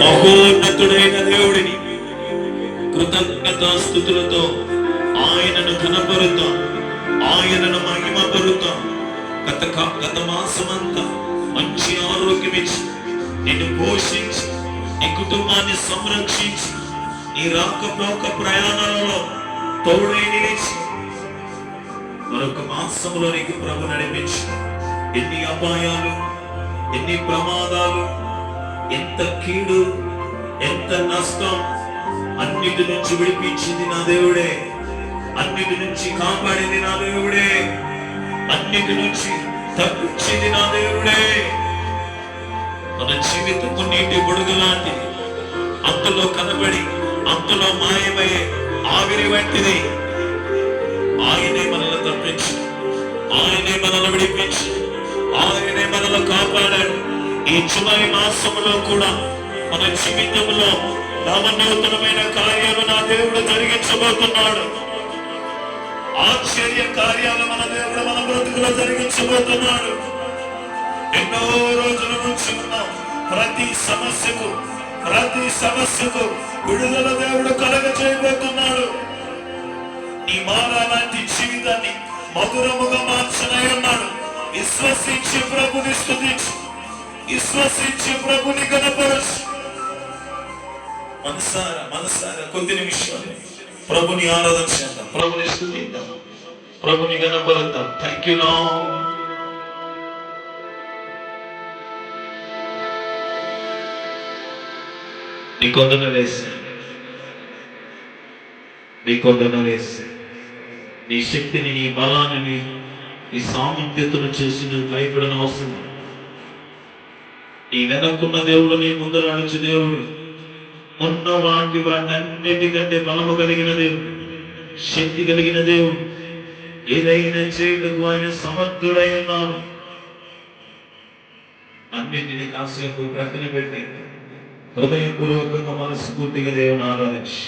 మహోన్నతుడైన దేవుడిని కృతజ్ఞతాస్తుతులతో ఆయనను ఘనపరుతాం, ఆయనను మహిమపరుతాం. గత మాసమంతా మంచి ఆరోగ్యం ఇచ్చి నిన్ను పోషించి నీ కుటుంబాన్ని సంరక్షించి నీ రాకపోక ప్రయాణాలలో తోడై నిలిచి మరొక మాసంలో నీకు ప్రభు నడిపించి ఎన్ని అపాయాలు, ఎన్ని ప్రమాదాలు, ఎంత కీడు, ఎంత నష్టం, అన్నిటి నుంచి విడిపించింది నా దేవుడే. అన్నిటి నుంచి కాపాడింది నా దేవుడే. అన్నిటి నుంచి తప్పించింది నా దేవుడే. మన జీవితము నీటి బుడుగు లాంటిది, అంతలో కనబడి అంతలో మాయమయ్యే ఆవిరి వంటిది. ఆయనే మనల్ని తప్పించి, ఆయనే మనల్ని విడిపించి, ఆయనే మనల్ని కాపాడాడు. ఈ చివరి మాసంలో కూడా మన జీవితంలో నవనూతనమైన కార్యాలు నా దేవుడు జరిగించబోతున్నాడు. ఆశ్చర్య కార్యాలు మన దేవుడు మన బ్రతుకులో జరిగించబోతున్నాడు. ఎన్నో రోజుల నుంచి ఉన్న ప్రతి సమస్యకు విడుదల దేవుడు కలగ చేయబోతున్నాడు. నీ మారాలాంటి జీవితాన్ని మధురముగా మార్చనై ఉన్నాడు. విశ్వసించి ప్రభుని స్తుతించు, విశ్వసించి ప్రభుని గణపరచు. మనసారా కొద్ది నిమిషాలు ప్రభుని ఆరాధన చేద్దాం, ప్రభుని స్తుతిద్దాం, ప్రభుని గణపరుద్దాం. Thank you lord. నీ కొందన వేసే నీ శక్తిని, నీ బలాన్ని, నీ సామర్థ్యతను చేసి నువ్వు భయపడని అవసరం. నీ వెనక్కున్న దేవుడు, నీ ముందర నడిచే దేవుడు, ఉన్న వాటి అన్నిటికంటే బలము కలిగిన దేవుడు, శక్తి కలిగిన దేవుడు, ఏదైనా చేయటకు ఆయన సమర్థుడై ఉన్నాడు. అన్నింటినీ కాసేపు ప్రక్కన పెట్టి హృదయపూర్వకంగా మనస్ఫూర్తిగా దేవుని ఆరాధించి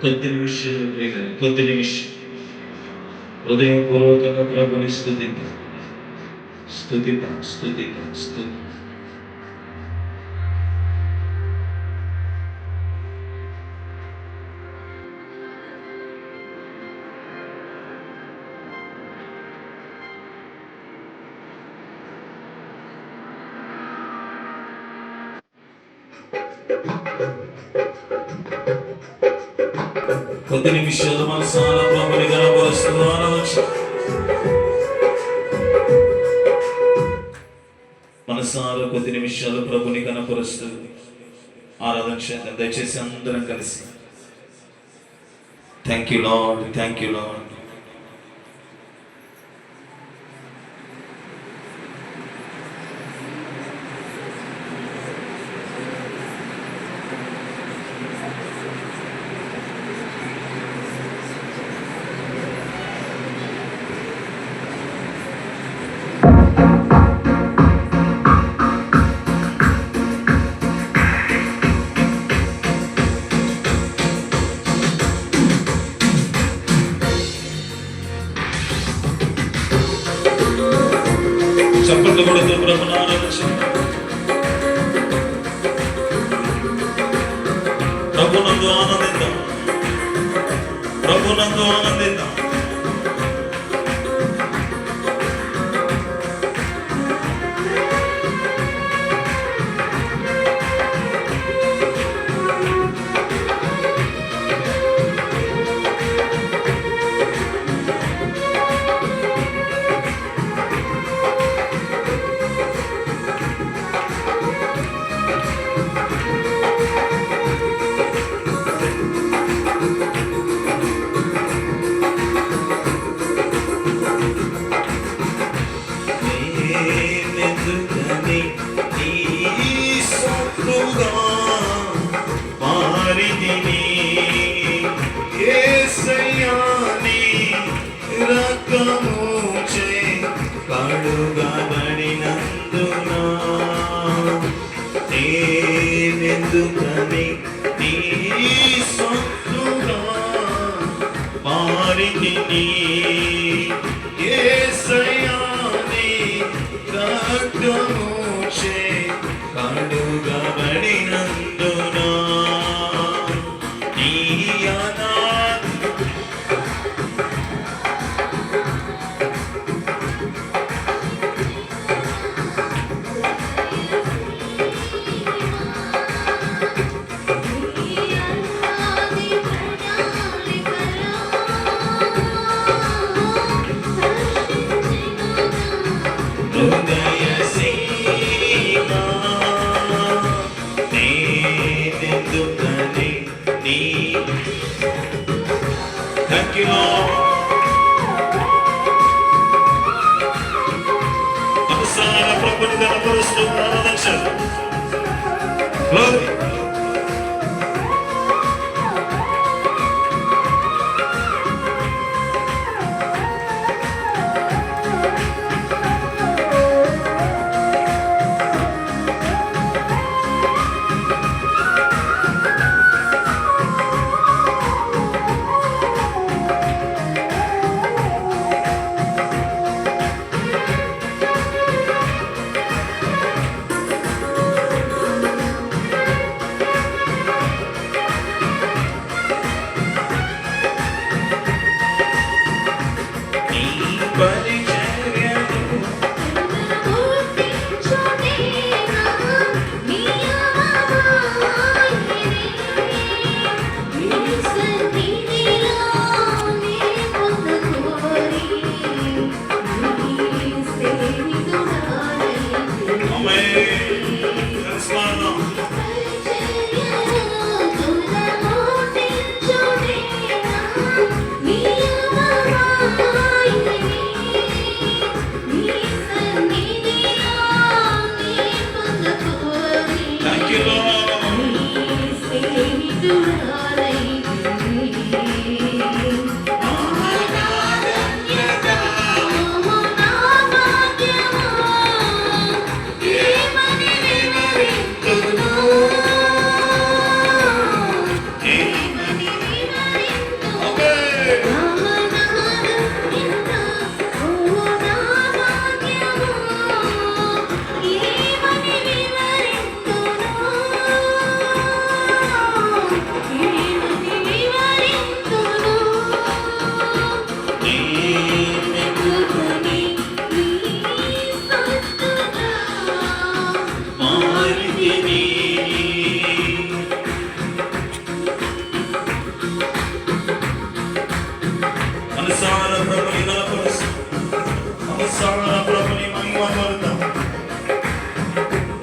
కొద్ది నిమిషం హృదయపూర్వకంగా ప్రభుని స్తుతిద్దాం. కొద్ది నిమిషాలు మనసారా ప్రభుని గణపరుస్తూ ఆరాధించు. మనసారా కొద్ది నిమిషాలు ప్రభుని గణపరుస్తూ ఆరాధించండి. దయచేసి అందరం కలిసి thank you lord, thank you lord. చప్పట్లు కొడుతూ ప్రభుని ఆరాధించండి. ప్రభునందు ఆనందిద్దాం, ప్రభునందు ఆనందిద్దాం. Yeah. రక్తముచే కడుగబడినందున నేనెందుకని నీ సొత్తుగా మారితిని యేసయ్యా నీ రక్తముచే కడుగబడినందున నీ Thank you, Lord. Namaskara Prabhupada Namastu Namaste. Glory.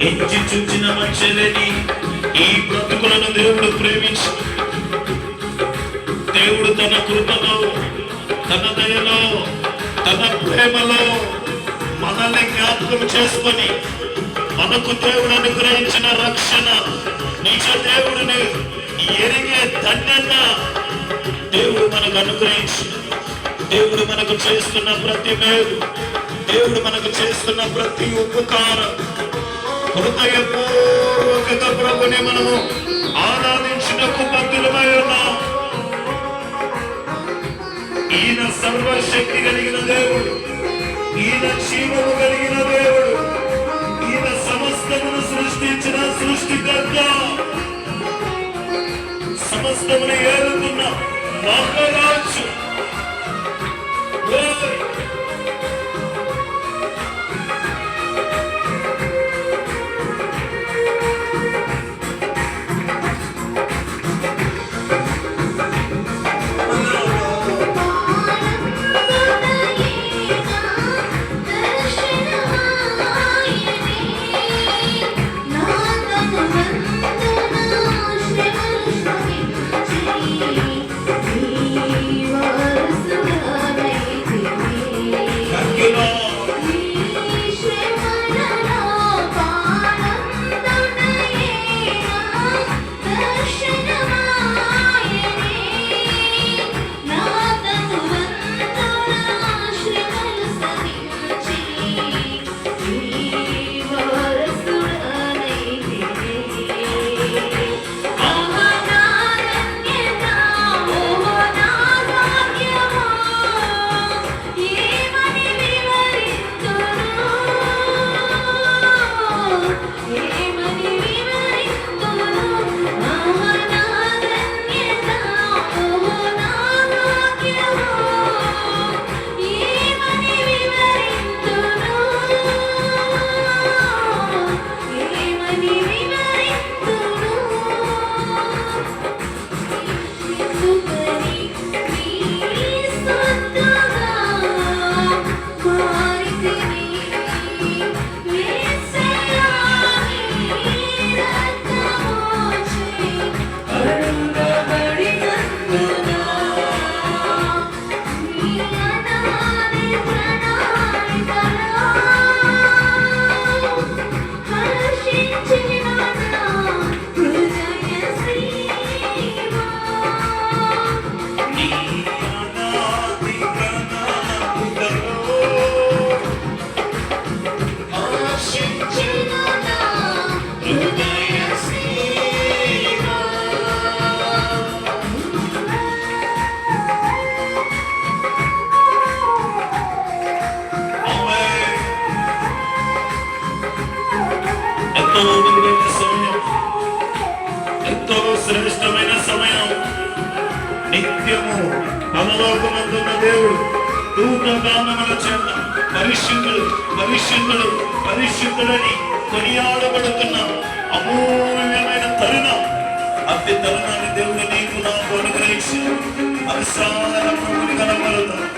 ఎంచి చూచిన మనుషులని ఈ బ్రతుకులను దేవుడు ప్రేమించి దేవుడు తన కృపలో తన దయలో తన ప్రేమలో మనల్ని జ్ఞాపకం చేసుకొని మనకు దేవుడు అనుగ్రహించిన రక్షణ నిజ దేవుడిని ఎరిగే ధన్యత దేవుడు మనకు అనుగ్రహించి దేవుడు మనకు చేస్తున్న ప్రతి మేలు దేవుడు మనకు చేస్తున్న ప్రతి ఉపకారం హృదయపూర్వకంగా ప్రభుని మనము ఆరాధించుటకు బద్ధులమై ఉన్నాం. ఈయన సర్వశక్తి కలిగిన దేవుడు, ఈయన జీవము కలిగిన దేవుడు, ఈయన సమస్తమును సృష్టించిన సృష్టికర్త, సమస్తమును ఏలుతున్న మహారాజు. నిత్యము పరలోకమందున్న దేవుడు దూతగానముల చేత పరిశుద్ధుడు పరిశుద్ధుడు పరిశుద్ధుడని కొనియాడబడుతున్న అమూల్యమైన తరుణం. అతి తరుణాన్ని దేవుడు నీకు నాకు అనుగ్రహించి అవిశాలముని కనబడతాడు.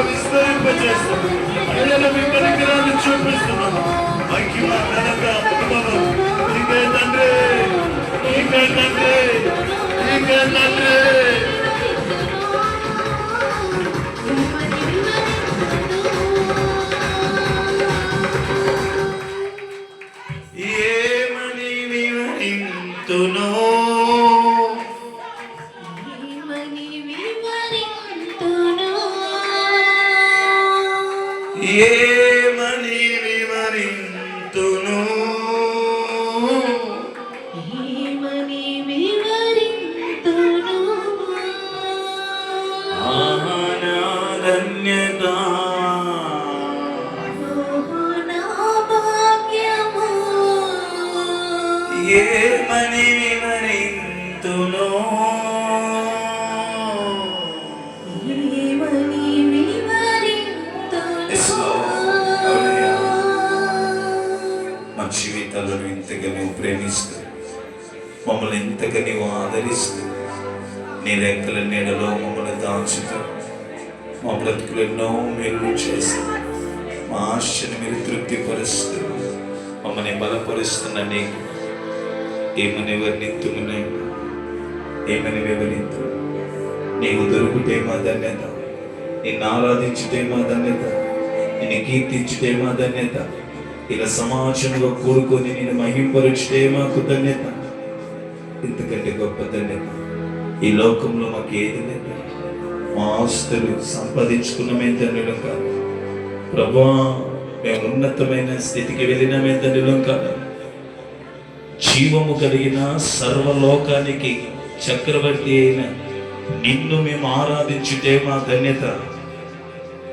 విస్తరింపజేస్తాను. అయ్యను మీ పరికరాన్ని చూపిస్తున్నాను. మహిమ ఘనత ప్రభావం నీకే తండ్రి, నీకే తండ్రి, నీకే తండ్రి. ఏమని వివరింతునో, ఏమని వివరింతును, ఏమని వివరింతును ధన్యత, నా భాగ్యము. ఏమని వివరింతును, ఏమని వివరింతును. మా జీవితాలను ఇంతగా నువ్వు ప్రేమిస్తూ, మమ్మల్ని ఇంతగా నీవు ఆదరిస్తూ, నీ రెక్కల నీడలో మమ్మల్ని దాచుతూ, మా బ్రతుకులు ఎన్నో మేలు చేస్తూ, మా ఆశను మీరు తృప్తిపరుస్తూ, మమ్మల్ని బలపరుస్తున్న నీకు ఏమని వర్ణిత్తుమునే, ఏమని వివరింతు. నీవు దొరుకుతే మా ధన్యత, నిన్ను ఆరాధించుటే మా ధన్యత, నిన్ను కీర్తించుటే మా ధన్యత, ఇలా సమాజంలో కూడుకొని నేను మహింపరుచుటే మాకు ధన్యత. ఇంతకంటే గొప్ప ధన్యత ఈ లోకంలో మాకు ఏది లేదు. మా ఆస్తులు సంపాదించుకున్నమే ధన్యులం కాదు ప్రభువా, మేము ఉన్నతమైన స్థితికి వెళ్ళినమే ధన్యులం కాదు. జీవము కలిగిన సర్వలోకానికి చక్రవర్తి అయిన నిన్ను మేము ఆరాధించుటే మా ధన్యత,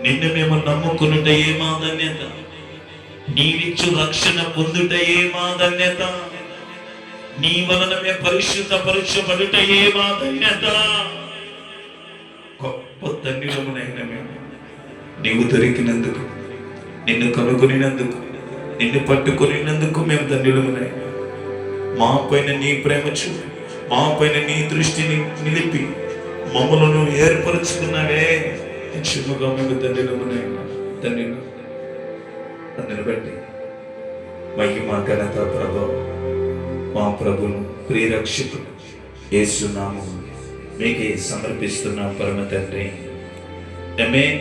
నిన్ను మేము నమ్ముకునుటయే మా ధన్యత, నీవిచ్చు రక్షణ పొందుటయే మా ధన్యత, నీ వలన మేము పరిశుద్ధపరచబడుటయే మా ధన్యత. గొప్ప ధన్యులమునైనా మేము నీవు దొరికినందుకు, నిన్ను కనుగొనినందుకు, నిన్ను పట్టుకొనినందుకు మేము ధన్యులమునై. మా పైన నీ ప్రేమ చూపి, మా పైన నీ దృష్టిని నిలిపి మమ్మలను ఏర్పరచుకున్నావే, నిజముగా మేము ధన్యులమునైనా. ధన్యులు అందుని బట్టి మహిమ ఘనత ప్రభావం మా ప్రభును ప్రియరక్షకుడు యేసు నామములో మీకే సమర్పిస్తున్న పరమ తండ్రి. ఆమేన్.